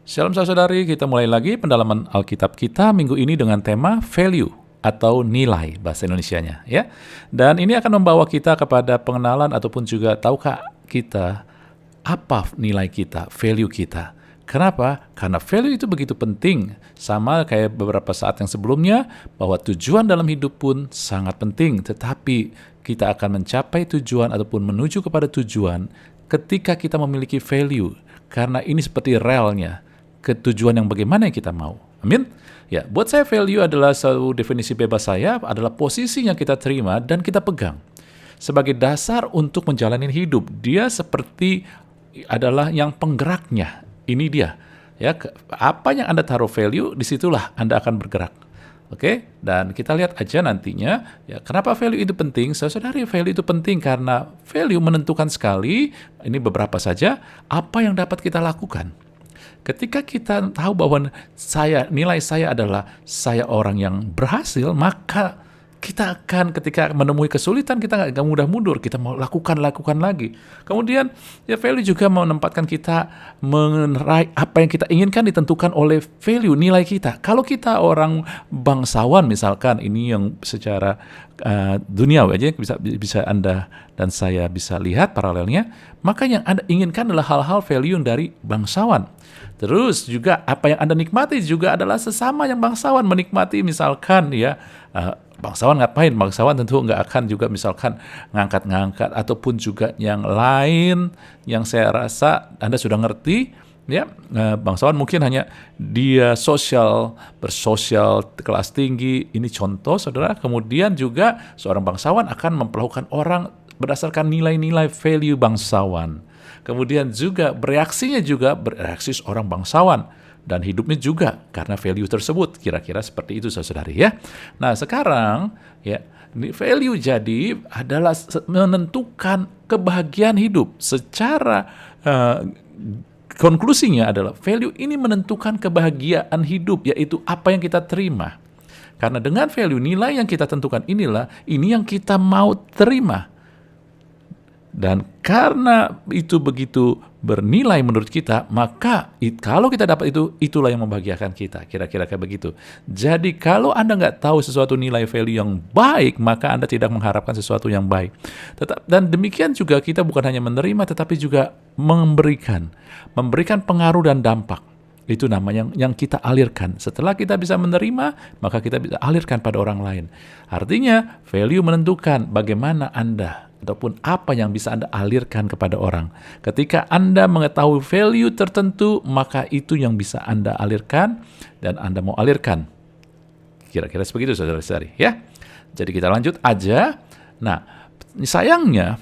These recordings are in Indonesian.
Shalom saudari, kita mulai lagi pendalaman Alkitab kita minggu ini dengan tema value atau nilai bahasa Indonesianya ya. Dan ini akan membawa kita kepada pengenalan ataupun juga tahukah kita apa nilai kita, value kita. Kenapa? Karena value itu begitu penting. Sama kayak beberapa saat yang sebelumnya, bahwa tujuan dalam hidup pun sangat penting. Tetapi kita akan mencapai tujuan ataupun menuju kepada tujuan ketika kita memiliki value. Karena ini seperti relnya ke tujuan yang bagaimana yang kita mau. Amin. Ya, buat saya value adalah satu definisi bebas saya adalah posisi yang kita terima dan kita pegang sebagai dasar untuk menjalani hidup. Dia seperti adalah yang penggeraknya. Ini dia. Ya, apa yang Anda taruh value, disitulah Anda akan bergerak. Oke, dan kita lihat aja nantinya, ya kenapa value itu penting? Saudari, value itu penting karena value menentukan sekali, ini beberapa saja, apa yang dapat kita lakukan. Ketika kita tahu bahwa nilai saya adalah saya orang yang berhasil, maka kita akan ketika menemui kesulitan kita nggak mudah mundur, kita mau lakukan lagi. Kemudian ya value juga menempatkan kita meraih apa yang kita inginkan ditentukan oleh value nilai kita. Kalau kita orang bangsawan misalkan, ini yang secara duniawi aja bisa Anda dan saya bisa lihat paralelnya, maka yang Anda inginkan adalah hal-hal value dari bangsawan. Terus juga apa yang Anda nikmati juga adalah sesama yang bangsawan menikmati, misalkan ya bangsawan ngapain? Bangsawan tentu nggak akan juga misalkan ngangkat ataupun juga yang lain yang saya rasa Anda sudah ngerti ya. Bangsawan mungkin hanya dia bersosial kelas tinggi, ini contoh saudara. Kemudian juga seorang bangsawan akan memperlakukan orang berdasarkan nilai-nilai value bangsawan. Kemudian juga bereaksi seorang bangsawan dan hidupnya juga karena value tersebut. Kira-kira seperti itu saudari ya. Nah sekarang ya value jadi adalah menentukan kebahagiaan hidup. Secara konklusinya adalah value ini menentukan kebahagiaan hidup, yaitu apa yang kita terima. Karena dengan value nilai yang kita tentukan ini yang kita mau terima. Dan karena itu begitu bernilai menurut kita, maka kalau kita dapat itu, itulah yang membahagiakan kita. Kira-kira kayak begitu. Jadi kalau Anda nggak tahu sesuatu nilai value yang baik, maka Anda tidak mengharapkan sesuatu yang baik. Dan demikian juga kita bukan hanya menerima, tetapi juga memberikan pengaruh dan dampak. Itu namanya yang kita alirkan. Setelah kita bisa menerima, maka kita bisa alirkan pada orang lain. Artinya, value menentukan bagaimana Anda ataupun apa yang bisa Anda alirkan kepada orang. Ketika Anda mengetahui value tertentu, maka itu yang bisa Anda alirkan dan Anda mau alirkan. Kira-kira seperti itu saudara-saudari ya. Jadi kita lanjut aja. Nah, sayangnya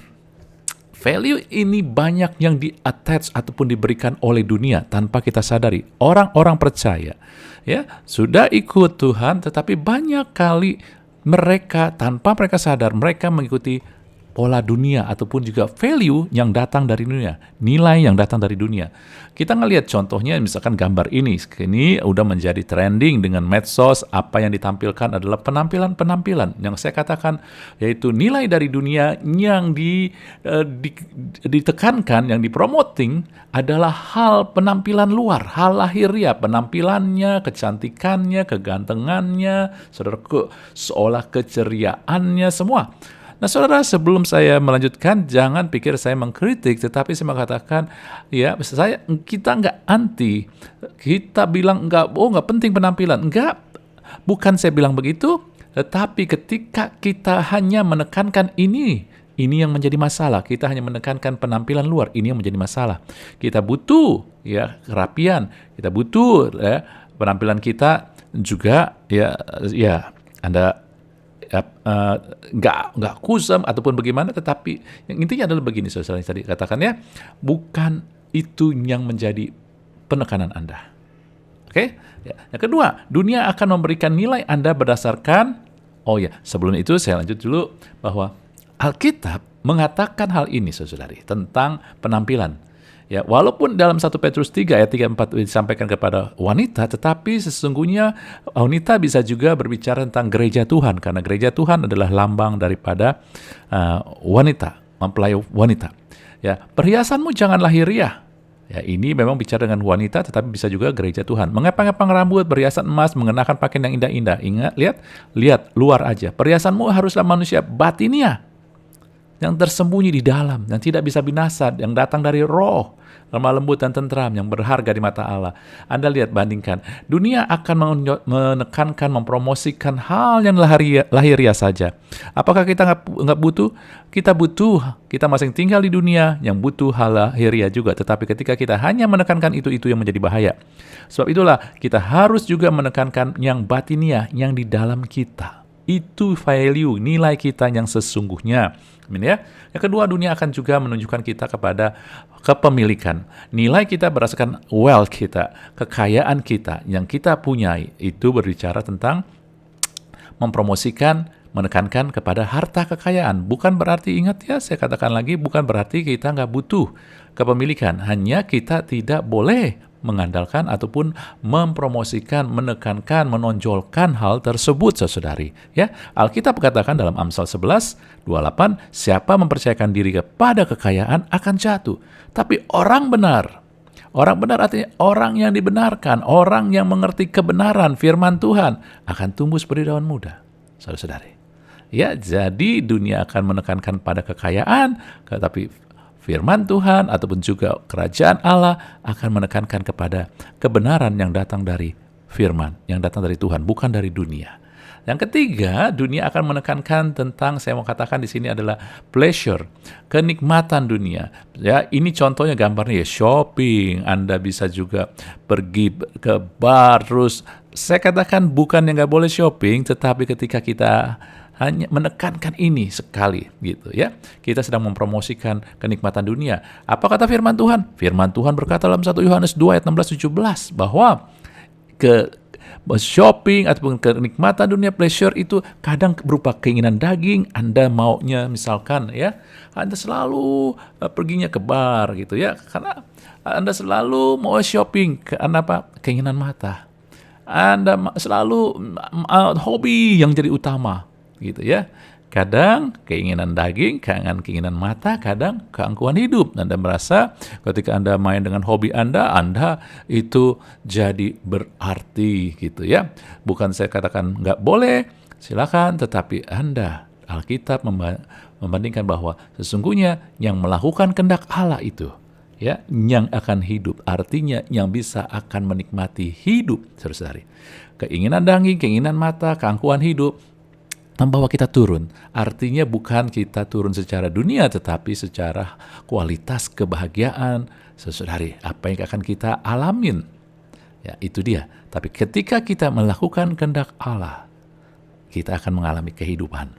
value ini banyak yang di-attach ataupun diberikan oleh dunia tanpa kita sadari. Orang-orang percaya ya sudah ikut Tuhan, tetapi banyak kali mereka tanpa mereka sadar mereka mengikuti pola dunia ataupun juga value yang datang dari dunia, nilai yang datang dari dunia. Kita ngelihat contohnya misalkan gambar ini udah menjadi trending dengan medsos. Apa yang ditampilkan adalah penampilan yang saya katakan yaitu nilai dari dunia yang ditekankan, yang dipromoting adalah hal penampilan luar, hal lahiriah, penampilannya, kecantikannya, kegantengannya, seolah keceriaannya semua. Nah saudara, sebelum saya melanjutkan, jangan pikir saya mengkritik, tetapi saya mengatakan, ya kita nggak anti, kita bilang nggak penting penampilan, bukan saya bilang begitu, tetapi ketika kita hanya menekankan ini yang menjadi masalah, kita hanya menekankan penampilan luar, ini yang menjadi masalah. Kita butuh ya kerapian, kita butuh ya penampilan kita juga ya Anda nggak kusam ataupun bagaimana, tetapi yang intinya adalah begini saudara yang tadi katakan ya, bukan itu yang menjadi penekanan Anda. Oke? Ya. Yang kedua, dunia akan memberikan nilai Anda berdasarkan, sebelum itu saya lanjut dulu bahwa Alkitab mengatakan hal ini saudari tentang penampilan. Ya, walaupun dalam 1 Petrus 3 ayat 3-4 disampaikan kepada wanita, tetapi sesungguhnya wanita bisa juga berbicara tentang gereja Tuhan, karena gereja Tuhan adalah lambang daripada wanita, mempelai wanita. Ya, perhiasanmu jangan lahiriah. Ya, ini memang bicara dengan wanita, tetapi bisa juga gereja Tuhan. Mengepang-epang rambut, berhiasan emas, mengenakan pakaian yang indah-indah. Ingat, lihat luar aja. Perhiasanmu haruslah manusia batinia, yang tersembunyi di dalam, yang tidak bisa binasa, yang datang dari roh, lemah lembut dan tentram, yang berharga di mata Allah. Anda lihat, bandingkan. Dunia akan menekankan, mempromosikan hal yang lahiriah saja. Apakah kita nggak butuh? Kita butuh. Kita masing tinggal di dunia yang butuh hal lahiriah juga. Tetapi ketika kita hanya menekankan itu yang menjadi bahaya. Sebab itulah kita harus juga menekankan yang batiniah, yang di dalam kita. Itu value, nilai kita yang sesungguhnya. Amin ya. Yang kedua, dunia akan juga menunjukkan kita kepada kepemilikan. Nilai kita berdasarkan wealth kita, kekayaan kita yang kita punyai. Itu berbicara tentang mempromosikan, menekankan kepada harta kekayaan. Bukan berarti, ingat ya, saya katakan lagi, bukan berarti kita nggak butuh kepemilikan. Hanya kita tidak boleh mengandalkan ataupun mempromosikan, menekankan, menonjolkan hal tersebut, saudari. Ya, Alkitab katakan dalam Amsal 11:28, siapa mempercayakan diri kepada kekayaan akan jatuh. Tapi orang benar artinya orang yang dibenarkan, orang yang mengerti kebenaran firman Tuhan akan tumbuh seperti daun muda, saudara-saudari. Ya, jadi dunia akan menekankan pada kekayaan, tetapi firman Tuhan ataupun juga kerajaan Allah akan menekankan kepada kebenaran yang datang dari firman, yang datang dari Tuhan, bukan dari dunia. Yang ketiga, dunia akan menekankan tentang, saya mau katakan di sini adalah pleasure, kenikmatan dunia. Ya, ini contohnya gambarnya ya, shopping. Anda bisa juga pergi ke bar, terus saya katakan bukan yang nggak boleh shopping, tetapi ketika kita hanya menekankan ini sekali gitu ya. Kita sedang mempromosikan kenikmatan dunia. Apa kata firman Tuhan? Firman Tuhan berkata dalam 1 Yohanes 2 ayat 16-17 bahwa shopping ataupun kenikmatan dunia, pleasure itu kadang berupa keinginan daging. Anda maunya misalkan ya, Anda selalu perginya ke bar gitu ya, karena Anda selalu mau shopping karena apa? Keinginan mata. Anda selalu hobi yang jadi utama gitu ya. Kadang keinginan daging, keinginan mata, kadang keangkuhan hidup. Anda merasa ketika Anda main dengan hobi Anda itu jadi berarti gitu ya. Bukan saya katakan nggak boleh, silakan, tetapi Anda, Alkitab membandingkan bahwa sesungguhnya yang melakukan kehendak Allah itu ya, yang akan hidup, artinya yang bisa akan menikmati hidup, saudara-saudari. Keinginan daging, keinginan mata, keangkuhan hidup membawa kita turun. Artinya bukan kita turun secara dunia, tetapi secara kualitas kebahagiaan, saudari, apa yang akan kita alamin. Ya, itu dia. Tapi ketika kita melakukan kehendak Allah, kita akan mengalami kehidupan.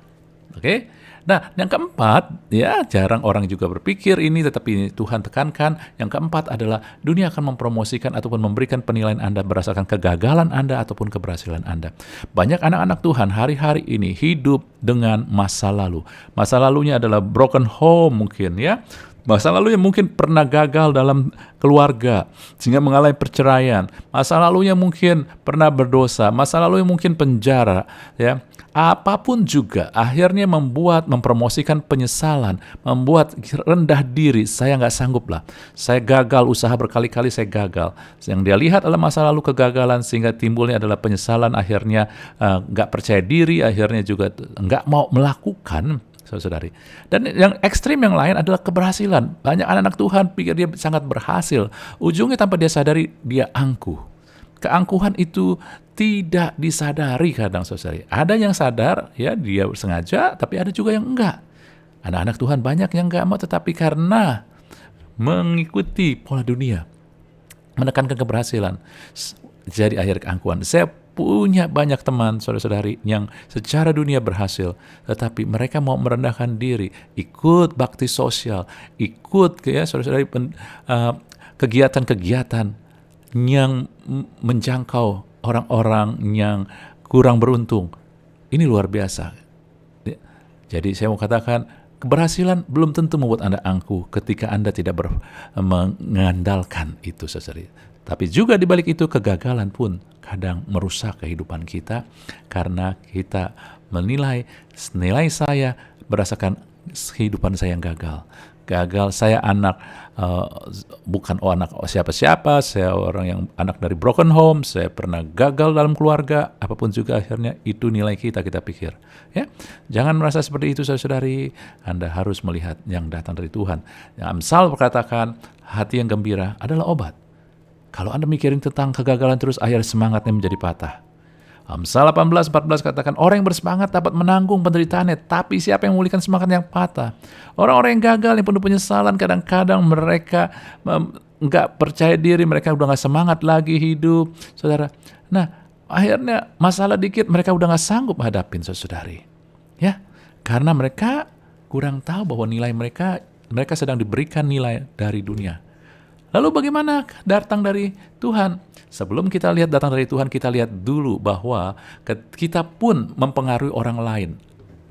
Oke? Nah, yang keempat, ya jarang orang juga berpikir ini, tetapi Tuhan tekankan. Yang keempat adalah dunia akan mempromosikan ataupun memberikan penilaian Anda berdasarkan kegagalan Anda ataupun keberhasilan Anda. Banyak anak-anak Tuhan hari-hari ini hidup dengan masa lalu. Masa lalunya adalah broken home mungkin ya. Masa lalunya mungkin pernah gagal dalam keluarga sehingga mengalami perceraian. Masa lalunya mungkin pernah berdosa. Masa lalunya mungkin penjara ya. Apapun juga akhirnya mempromosikan penyesalan, membuat rendah diri. Saya nggak sanggup lah, saya gagal, usaha berkali-kali saya gagal. Yang dia lihat adalah masa lalu kegagalan, sehingga timbulnya adalah penyesalan, akhirnya nggak percaya diri, akhirnya juga nggak mau melakukan, saudari. Dan yang ekstrim yang lain adalah keberhasilan. Banyak anak-anak Tuhan pikir dia sangat berhasil, ujungnya tanpa dia sadari dia angkuh. Keangkuhan itu tidak disadari kadang, saudari. Ada yang sadar, ya dia sengaja, tapi ada juga yang enggak. Anak-anak Tuhan banyak yang enggak mau, tetapi karena mengikuti pola dunia, menekankan keberhasilan, jadi akhir keangkuhan. Saya punya banyak teman, saudara-saudari, yang secara dunia berhasil, tetapi mereka mau merendahkan diri, ikut bakti sosial, ikut ya saudara-saudari kegiatan-kegiatan yang menjangkau orang-orang yang kurang beruntung. Ini luar biasa. Jadi saya mau katakan, keberhasilan belum tentu membuat Anda angkuh ketika Anda tidak mengandalkan itu, saudari. Tapi juga di balik itu, kegagalan pun kadang merusak kehidupan kita karena kita menilai saya berdasarkan kehidupan saya yang gagal. gagal, saya anak bukan anak siapa-siapa, saya orang yang anak dari broken home, saya pernah gagal dalam keluarga, apapun juga akhirnya itu nilai kita pikir. Ya, jangan merasa seperti itu saudari. Anda harus melihat yang datang dari Tuhan. Yang Amsal berkatakan, hati yang gembira adalah obat. Kalau Anda mikirin tentang kegagalan terus, akhirnya semangatnya menjadi patah. Amsal 18:14 katakan, orang yang bersemangat dapat menanggung penderitaannya, tapi siapa yang memulihkan semangat yang patah? Orang-orang yang gagal, yang penuh penyesalan, kadang-kadang mereka nggak percaya diri, mereka udah nggak semangat lagi hidup, saudara. Nah, akhirnya masalah dikit, mereka udah nggak sanggup hadapin, saudari. Ya, karena mereka kurang tahu bahwa nilai mereka sedang diberikan nilai dari dunia. Lalu bagaimana datang dari Tuhan? Sebelum kita lihat datang dari Tuhan, kita lihat dulu bahwa kita pun mempengaruhi orang lain.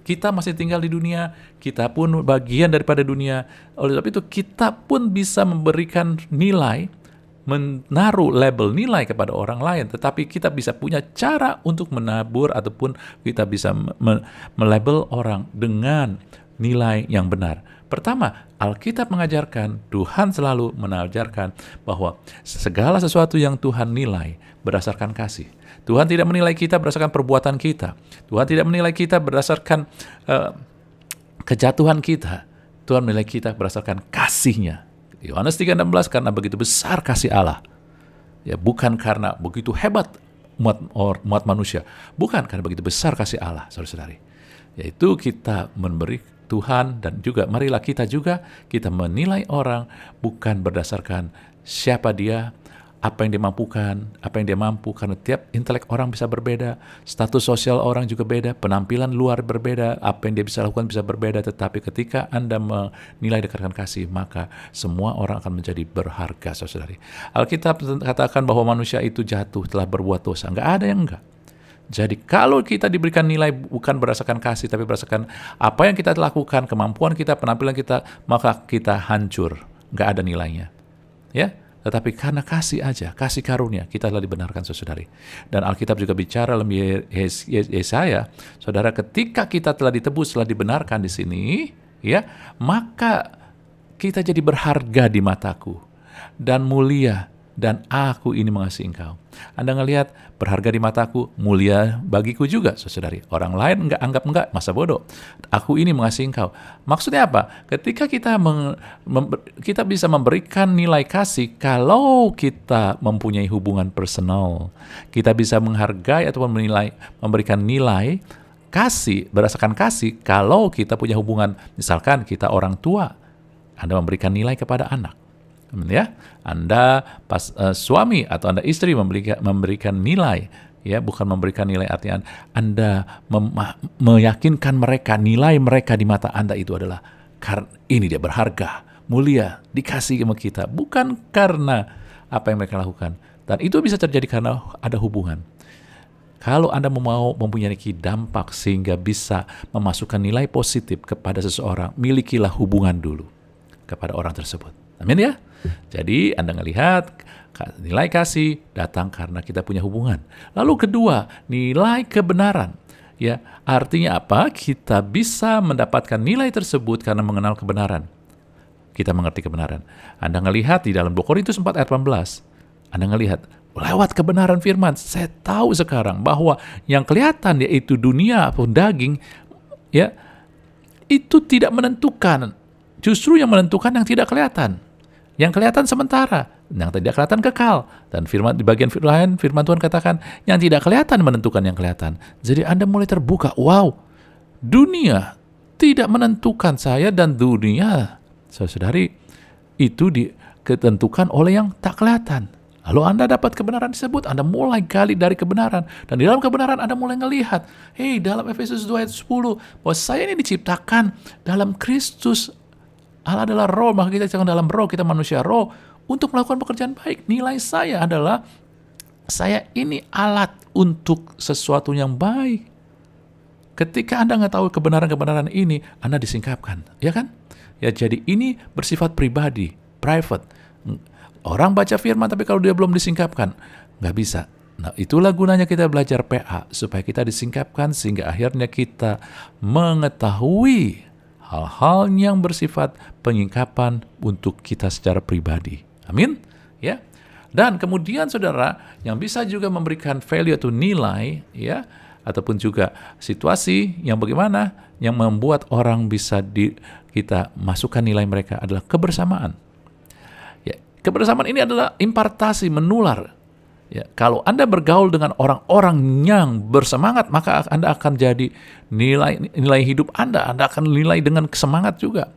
Kita masih tinggal di dunia, kita pun bagian daripada dunia. Oleh sebab itu, kita pun bisa memberikan nilai, menaruh label nilai kepada orang lain. Tetapi kita bisa punya cara untuk menabur ataupun kita bisa melabel orang dengan nilai yang benar. Pertama, Alkitab mengajarkan, Tuhan selalu mengajarkan bahwa segala sesuatu yang Tuhan nilai berdasarkan kasih. Tuhan tidak menilai kita berdasarkan perbuatan kita. Tuhan tidak menilai kita berdasarkan kejatuhan kita. Tuhan menilai kita berdasarkan kasih-Nya. Yohanes 3:16, karena begitu besar kasih Allah. Ya, bukan karena begitu hebat umat manusia. Bukan karena begitu besar kasih Allah, saudara-saudari. Yaitu kita memberi Tuhan, dan juga marilah kita menilai orang bukan berdasarkan siapa dia, apa yang dia mampukan, apa yang dia mampu, karena tiap intelek orang bisa berbeda, status sosial orang juga beda, penampilan luar berbeda, apa yang dia bisa lakukan bisa berbeda, tetapi ketika Anda menilai dengan kasih, maka semua orang akan menjadi berharga, saudari. Alkitab katakan bahwa manusia itu jatuh, telah berbuat dosa, nggak ada yang enggak. Jadi kalau kita diberikan nilai bukan berdasarkan kasih, tapi berdasarkan apa yang kita lakukan, kemampuan kita, penampilan kita, maka kita hancur, nggak ada nilainya. Ya, tetapi karena kasih aja, kasih karunia, kita telah dibenarkan, saudari. Dan Alkitab juga bicara dalam Yesaya, saudara, ketika kita telah ditebus, telah dibenarkan di sini, ya, maka kita jadi berharga di mataku dan mulia, dan aku ini mengasihi engkau. Anda ngelihat berharga di mataku, mulia bagiku juga, saudari. Orang lain anggap enggak, masa bodoh. Aku ini mengasihi engkau. Maksudnya apa? Ketika kita kita bisa memberikan nilai kasih kalau kita mempunyai hubungan personal. Kita bisa menghargai ataupun memberikan nilai kasih berdasarkan kasih kalau kita punya hubungan. Misalkan kita orang tua, Anda memberikan nilai kepada anak. Ya, Anda suami atau Anda istri memberikan nilai, ya, bukan memberikan nilai artian Anda meyakinkan mereka, nilai mereka di mata Anda itu adalah karena ini dia berharga, mulia, dikasih sama kita, bukan karena apa yang mereka lakukan. Dan itu bisa terjadi karena ada hubungan. Kalau Anda mau mempunyai dampak sehingga bisa memasukkan nilai positif kepada seseorang, milikilah hubungan dulu kepada orang tersebut. Amin ya. Jadi Anda melihat nilai kasih datang karena kita punya hubungan. Lalu kedua, nilai kebenaran. Ya, artinya apa? Kita bisa mendapatkan nilai tersebut karena mengenal kebenaran. Kita mengerti kebenaran. Anda melihat di dalam 2 Korintus 4 ayat 18. Anda melihat lewat kebenaran firman, saya tahu sekarang bahwa yang kelihatan yaitu dunia atau daging, ya, itu tidak menentukan. Justru yang menentukan yang tidak kelihatan. Yang kelihatan sementara, yang tidak kelihatan kekal. Dan firman di bagian lain, firman Tuhan katakan, yang tidak kelihatan menentukan yang kelihatan. Jadi Anda mulai terbuka, wow, dunia tidak menentukan saya, dan dunia, saudari, itu ditentukan oleh yang tak kelihatan. Lalu Anda dapat kebenaran tersebut, Anda mulai gali dari kebenaran. Dan di dalam kebenaran Anda mulai melihat, dalam Efesus 2 ayat 10, bahwa saya ini diciptakan dalam Kristus. Allah adalah roh, maka kita diciptakan dalam roh, kita manusia roh, untuk melakukan pekerjaan baik. Nilai saya adalah, saya ini alat untuk sesuatu yang baik. Ketika Anda nggak tahu kebenaran-kebenaran ini, Anda disingkapkan, ya kan? Ya, jadi ini bersifat pribadi, private. Orang baca firman, tapi kalau dia belum disingkapkan, nggak bisa. Nah, itulah gunanya kita belajar PA, supaya kita disingkapkan, sehingga akhirnya kita mengetahui hal-hal yang bersifat pengingkapan untuk kita secara pribadi. Amin. Ya. Dan kemudian saudara, yang bisa juga memberikan value atau nilai, ya, ataupun juga situasi yang bagaimana yang membuat orang bisa kita masukkan nilai mereka adalah kebersamaan. Ya, kebersamaan ini adalah impartasi, menular. Ya, kalau Anda bergaul dengan orang-orang yang bersemangat, maka Anda akan jadi nilai hidup Anda akan nilai dengan semangat juga.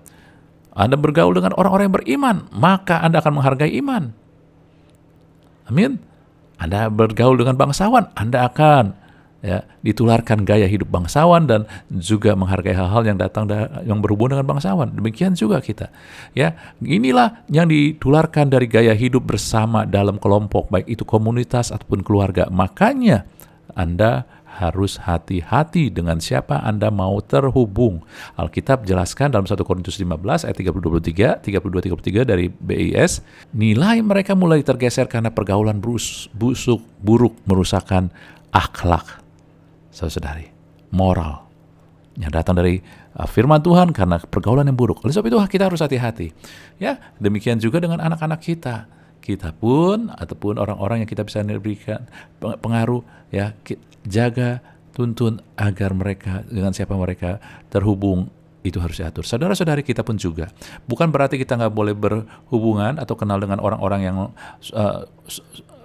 Anda bergaul dengan orang-orang yang beriman, maka Anda akan menghargai iman. Amin. Anda bergaul dengan bangsawan, Anda akan ditularkan gaya hidup bangsawan dan juga menghargai hal-hal yang yang berhubungan dengan bangsawan. Demikian juga kita. Ya, inilah yang ditularkan dari gaya hidup bersama dalam kelompok, baik itu komunitas ataupun keluarga. Makanya Anda harus hati-hati dengan siapa Anda mau terhubung. Alkitab jelaskan dalam 1 Korintus 15 ayat 32-33 dari BIS, nilai mereka mulai tergeser karena pergaulan buruk merusakkan akhlak. Saudari, moral yang datang dari firman Tuhan karena pergaulan yang buruk. Oleh sebab itu kita harus hati-hati. Ya, demikian juga dengan anak-anak kita. Kita pun ataupun orang-orang yang kita bisa berikan pengaruh, ya, jaga, tuntun agar mereka dengan siapa mereka terhubung itu harus diatur. Saudara-saudari kita pun juga. Bukan berarti kita nggak boleh berhubungan atau kenal dengan orang-orang yang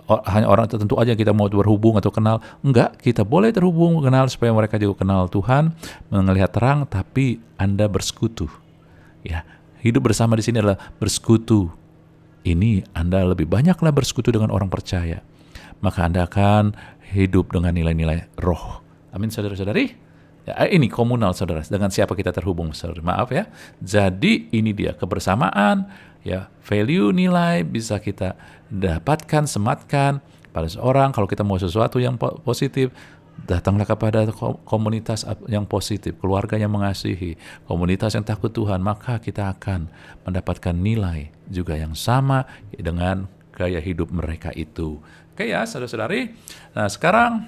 hanya orang tertentu aja kita mau berhubung atau kenal. Enggak, kita boleh terhubung, kenal supaya mereka juga kenal Tuhan, melihat terang, tapi Anda bersekutu. Ya, hidup bersama di sini adalah bersekutu. Ini Anda lebih banyaklah bersekutu dengan orang percaya. Maka Anda akan hidup dengan nilai-nilai roh. Amin, saudara-saudari. Ya, ini komunal, saudara. Dengan siapa kita terhubung, saudara. Maaf ya. Jadi ini dia kebersamaan, ya, value, nilai bisa kita dapatkan, sematkan pada seorang. Kalau kita mau sesuatu yang positif, datanglah kepada komunitas yang positif, keluarga yang mengasihi, komunitas yang takut Tuhan, maka kita akan mendapatkan nilai juga yang sama dengan gaya hidup mereka itu. Oke ya, saudara-saudari. Nah, sekarang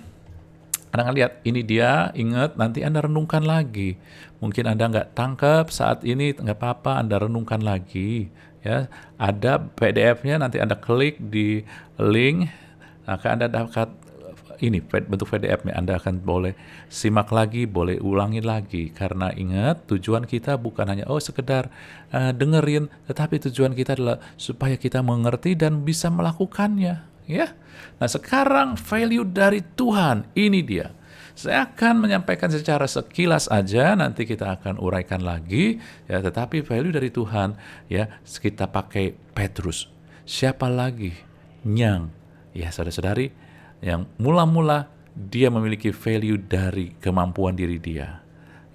Anda lihat, ini dia, ingat, nanti Anda renungkan lagi. Mungkin Anda nggak tangkap saat ini, nggak apa-apa, Anda renungkan lagi. Ya, ada PDF-nya, nanti Anda klik di link, maka Anda dapat ini bentuk PDF-nya. Anda akan boleh simak lagi, boleh ulangi lagi. Karena ingat, tujuan kita bukan hanya sekedar dengerin, tetapi tujuan kita adalah supaya kita mengerti dan bisa melakukannya. Ya. Nah, sekarang value dari Tuhan, ini dia. Saya akan menyampaikan secara sekilas aja, nanti kita akan uraikan lagi, ya. Tetapi value dari Tuhan, ya, kita pakai Petrus. Siapa lagi yang, ya, saudara-saudari, yang mula-mula dia memiliki value dari kemampuan diri dia,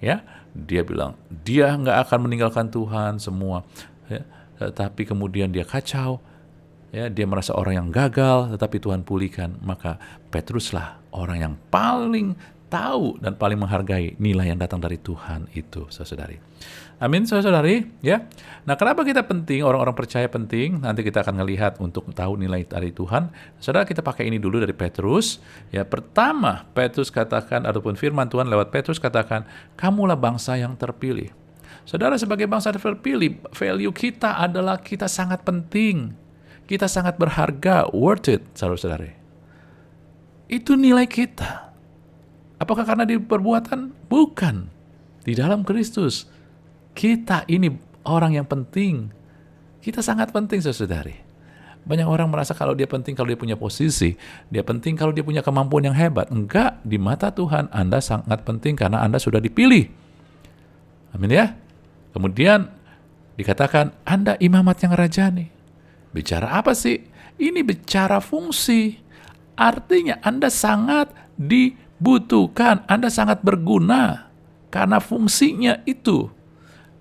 ya. Dia bilang dia nggak akan meninggalkan Tuhan semua, ya. Tetapi kemudian dia kacau. Ya, dia merasa orang yang gagal, tetapi Tuhan pulihkan. Maka Petruslah orang yang paling tahu dan paling menghargai nilai yang datang dari Tuhan itu, saudari. Amin, saudari. Ya. Nah, kenapa kita penting? Orang-orang percaya penting. Nanti kita akan melihat untuk tahu nilai dari Tuhan. Saudara, kita pakai ini dulu dari Petrus. Ya, pertama Petrus katakan ataupun firman Tuhan lewat Petrus katakan, kamulah bangsa yang terpilih. Saudara, sebagai bangsa terpilih, value kita adalah kita sangat penting. Kita sangat berharga, worth it, saudara-saudari. Itu nilai kita. Apakah karena di perbuatan? Bukan. Di dalam Kristus, kita ini orang yang penting. Kita sangat penting, saudara-saudari. Banyak orang merasa kalau dia penting, kalau dia punya posisi, dia penting kalau dia punya kemampuan yang hebat. Enggak, di mata Tuhan Anda sangat penting karena Anda sudah dipilih. Amin ya. Kemudian dikatakan Anda imamat yang rajani. Bicara apa sih? Ini bicara fungsi. Artinya Anda sangat dibutuhkan, Anda sangat berguna karena fungsinya itu.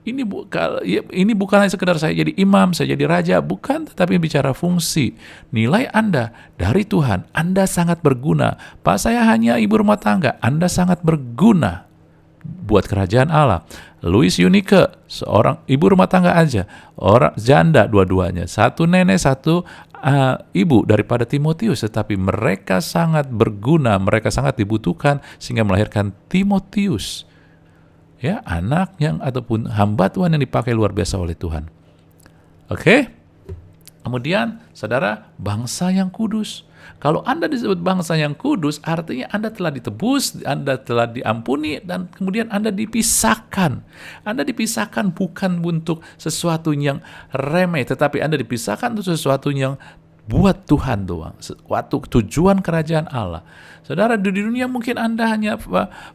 Ini bukan hanya sekedar saya jadi imam, saya jadi raja, bukan, tetapi bicara fungsi. Nilai Anda dari Tuhan, Anda sangat berguna. Pak, saya hanya ibu rumah tangga, Anda sangat berguna buat kerajaan Allah. Louis Unique, seorang ibu rumah tangga aja, orang janda dua-duanya, satu nenek, satu ibu daripada Timotius, tetapi mereka sangat berguna, mereka sangat dibutuhkan sehingga melahirkan Timotius. Ya, anak yang ataupun hamba Tuhan yang dipakai luar biasa oleh Tuhan. Oke? Kemudian, saudara, bangsa yang kudus. Kalau Anda disebut bangsa yang kudus, artinya Anda telah ditebus, Anda telah diampuni, dan kemudian Anda dipisahkan. Anda dipisahkan bukan untuk sesuatu yang remeh, tetapi Anda dipisahkan untuk sesuatu yang buat Tuhan doang, suatu tujuan kerajaan Allah. Saudara, di dunia mungkin Anda hanya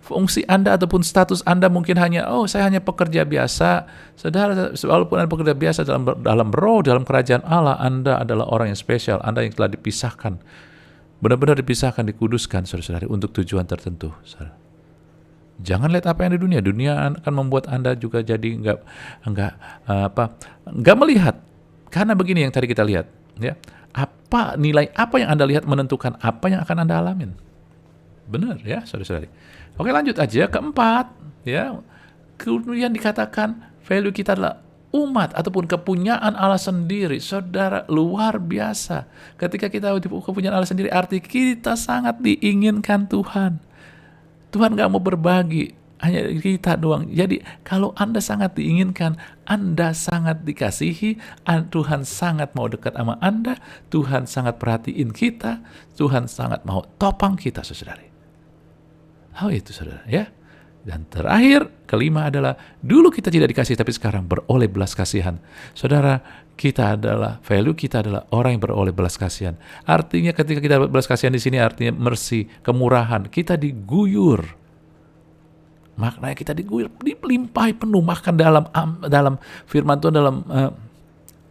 fungsi Anda ataupun status Anda mungkin hanya, saya hanya pekerja biasa. Saudara, walaupun Anda pekerja biasa dalam roh, dalam kerajaan Allah, Anda adalah orang yang spesial, Anda yang telah dipisahkan, benar-benar dipisahkan, dikuduskan, saudara-saudari, untuk tujuan tertentu. Saudara, jangan lihat apa yang di dunia. Dunia akan membuat Anda juga jadi nggak melihat. Karena begini yang tadi kita lihat, ya. Nilai apa yang Anda lihat menentukan apa yang akan Anda alamin. Benar ya, saudara-saudari. Oke, lanjut aja keempat, ya. Kemudian dikatakan value kita adalah umat ataupun kepunyaan Allah sendiri. Saudara, luar biasa. Ketika kita kepunyaan Allah sendiri, arti kita sangat diinginkan Tuhan. Tuhan gak mau berbagi, hanya kita doang. Jadi kalau Anda sangat diinginkan, Anda sangat dikasihi, Tuhan sangat mau dekat sama Anda, Tuhan sangat perhatiin kita, Tuhan sangat mau topang kita, saudara. Itu, saudara, ya. Dan terakhir, kelima adalah, dulu kita tidak dikasih, tapi sekarang beroleh belas kasihan. Saudara, value kita adalah orang yang beroleh belas kasihan. Artinya ketika kita belas kasihan di sini artinya mercy, kemurahan. Kita diguyur. Maknanya kita diguyur, dilimpahi penuh. Bahkan dalam firman Tuhan, dalam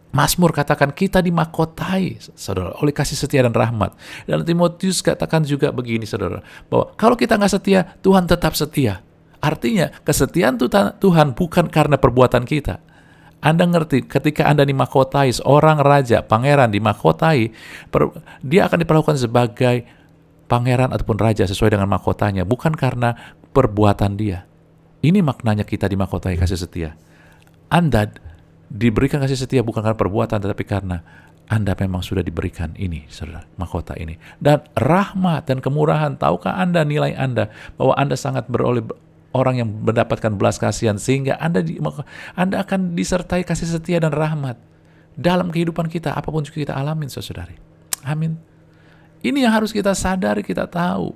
Mazmur katakan kita dimahkotai, saudara, oleh kasih setia dan rahmat. Dan Timotius katakan juga begini, saudara, bahwa kalau kita nggak setia, Tuhan tetap setia. Artinya kesetiaan Tuhan bukan karena perbuatan kita. Anda ngerti, ketika Anda dimahkotai, seorang raja, pangeran dimahkotai, dia akan diperlakukan sebagai pangeran ataupun raja sesuai dengan mahkotanya, bukan karena perbuatan dia. Ini maknanya kita dimahkotai kasih setia. Anda diberikan kasih setia bukan karena perbuatan, tetapi karena Anda memang sudah diberikan ini, saudara, mahkota ini. Dan rahmat dan kemurahan, tahukah Anda nilai Anda, bahwa Anda sangat beroleh orang yang mendapatkan belas kasihan, sehingga Anda akan disertai kasih setia dan rahmat dalam kehidupan kita, apapun juga kita alamin, saudari. Amin. Ini yang harus kita sadari, kita tahu.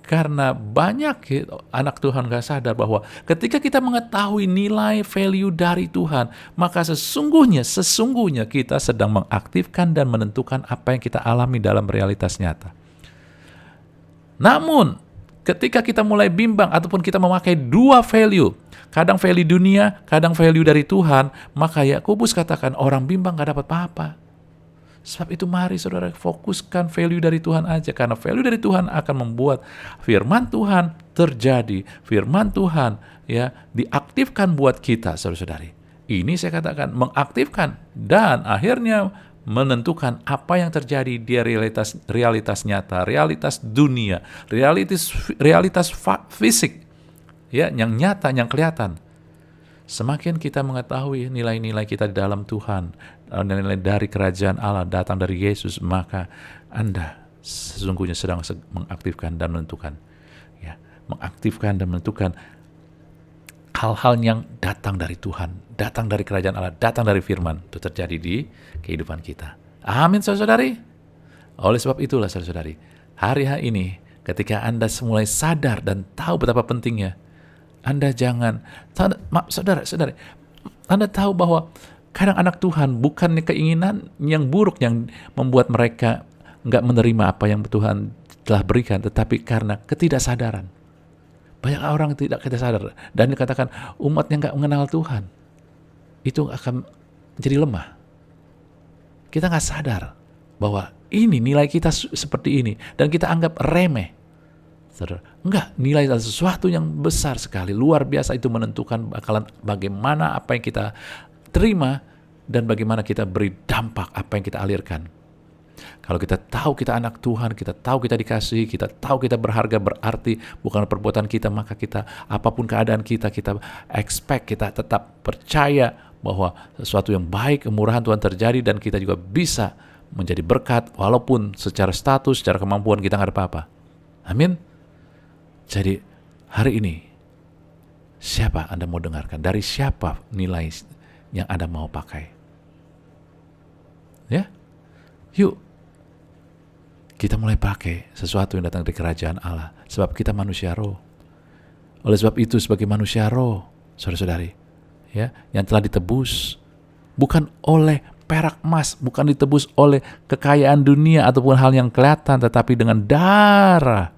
Karena banyak anak Tuhan gak sadar bahwa ketika kita mengetahui nilai value dari Tuhan, maka sesungguhnya kita sedang mengaktifkan dan menentukan apa yang kita alami dalam realitas nyata. Namun, ketika kita mulai bimbang ataupun kita memakai dua value, kadang value dunia, kadang value dari Tuhan, maka Yakobus katakan orang bimbang gak dapat apa-apa. Sebab itu mari saudara fokuskan value dari Tuhan aja, karena value dari Tuhan akan membuat firman Tuhan terjadi, firman Tuhan diaktifkan buat kita, saudara-saudari. Ini saya katakan mengaktifkan dan akhirnya menentukan apa yang terjadi di realitas nyata, realitas dunia, realitas fisik, yang nyata, yang kelihatan. Semakin kita mengetahui nilai-nilai kita di dalam Tuhan, nilai dari kerajaan Allah datang dari Yesus, maka Anda sesungguhnya sedang mengaktifkan dan menentukan, mengaktifkan dan menentukan hal-hal yang datang dari Tuhan, datang dari kerajaan Allah, datang dari firman, itu terjadi di kehidupan kita. Amin, saudara-saudari. Oleh sebab itulah, saudara-saudari, hari ini ketika Anda mulai sadar dan tahu betapa pentingnya, Anda jangan, saudara-saudari, Anda tahu bahwa kadang anak Tuhan bukannya keinginan yang buruk yang membuat mereka nggak menerima apa yang Tuhan telah berikan, tetapi karena ketidaksadaran. Banyak orang tidak sadar dan dikatakan umat yang nggak mengenal Tuhan itu akan jadi lemah. Kita nggak sadar bahwa ini nilai kita seperti ini dan kita anggap remeh. Enggak, nilai adalah sesuatu yang besar sekali, luar biasa. Itu menentukan bagaimana apa yang kita terima dan bagaimana kita beri dampak apa yang kita alirkan. Kalau kita tahu kita anak Tuhan, kita tahu kita dikasihi, kita tahu kita berharga, berarti bukan perbuatan kita, maka kita apapun keadaan kita expect, kita tetap percaya bahwa sesuatu yang baik, kemurahan Tuhan terjadi dan kita juga bisa menjadi berkat walaupun secara status, secara kemampuan kita nggak ada apa-apa. Amin. Jadi hari ini Siapa Anda mau dengarkan? Dari siapa nilai yang Anda mau pakai? Ya, yuk kita mulai pakai sesuatu yang datang dari kerajaan Allah. Sebab kita manusia roh. Oleh sebab itu sebagai manusia roh, saudara-saudari, ya, yang telah ditebus bukan oleh perak emas, bukan ditebus oleh kekayaan dunia ataupun hal yang kelihatan, tetapi dengan darah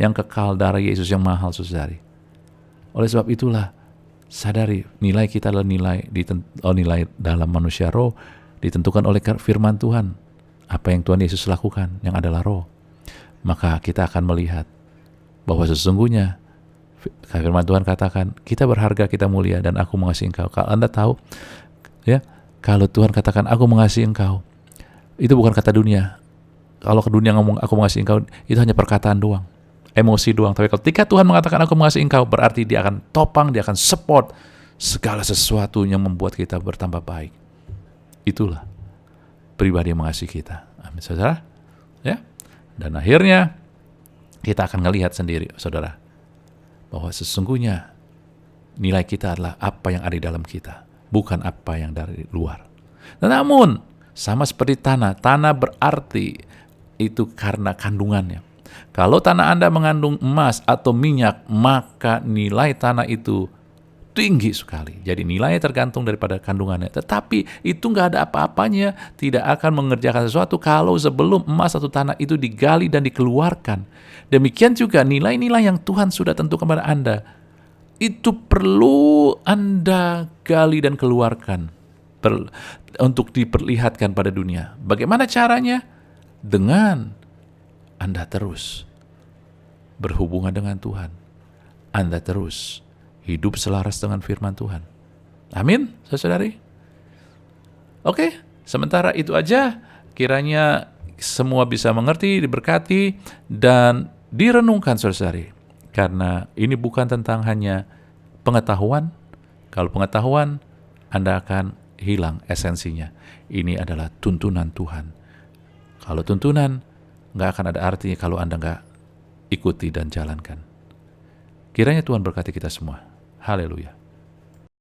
yang kekal, darah Yesus yang mahal, saudari. Oleh sebab itulah, sadari nilai kita adalah nilai dalam manusia roh ditentukan oleh firman Tuhan. Apa yang Tuhan Yesus lakukan yang adalah roh. Maka kita akan melihat bahwa sesungguhnya firman Tuhan katakan, kita berharga, kita mulia, dan aku mengasihi engkau. Kalau Anda tahu, ya, kalau Tuhan katakan aku mengasihi engkau, itu bukan kata dunia. Kalau ke dunia ngomong aku mengasihi engkau, itu hanya perkataan doang, emosi doang. Tapi ketika Tuhan mengatakan aku mengasihi engkau, berarti dia akan topang, dia akan support segala sesuatu yang membuat kita bertambah baik. Itulah pribadi yang mengasihi kita. Amin, saudara. Ya. Dan akhirnya kita akan melihat sendiri, saudara, bahwa sesungguhnya nilai kita adalah apa yang ada di dalam kita, bukan apa yang dari luar. Namun, sama seperti tanah berarti itu karena kandungannya. Kalau tanah Anda mengandung emas atau minyak, maka nilai tanah itu tinggi sekali. Jadi nilainya tergantung daripada kandungannya. Tetapi itu nggak ada apa-apanya, tidak akan mengerjakan sesuatu kalau sebelum emas atau tanah itu digali dan dikeluarkan. Demikian juga nilai-nilai yang Tuhan sudah tentukan kepada Anda, itu perlu Anda gali dan keluarkan untuk diperlihatkan pada dunia. Bagaimana caranya? Dengan Anda terus berhubungan dengan Tuhan. Anda terus hidup selaras dengan firman Tuhan. Amin, saudari. Oke, sementara itu aja. Kiranya semua bisa mengerti, diberkati, dan direnungkan, saudari. Karena ini bukan tentang hanya pengetahuan. Kalau pengetahuan, Anda akan hilang esensinya. Ini adalah tuntunan Tuhan. Kalau tuntunan, nggak akan ada artinya kalau Anda nggak ikuti dan jalankan. Kiranya Tuhan berkati kita semua. Haleluya.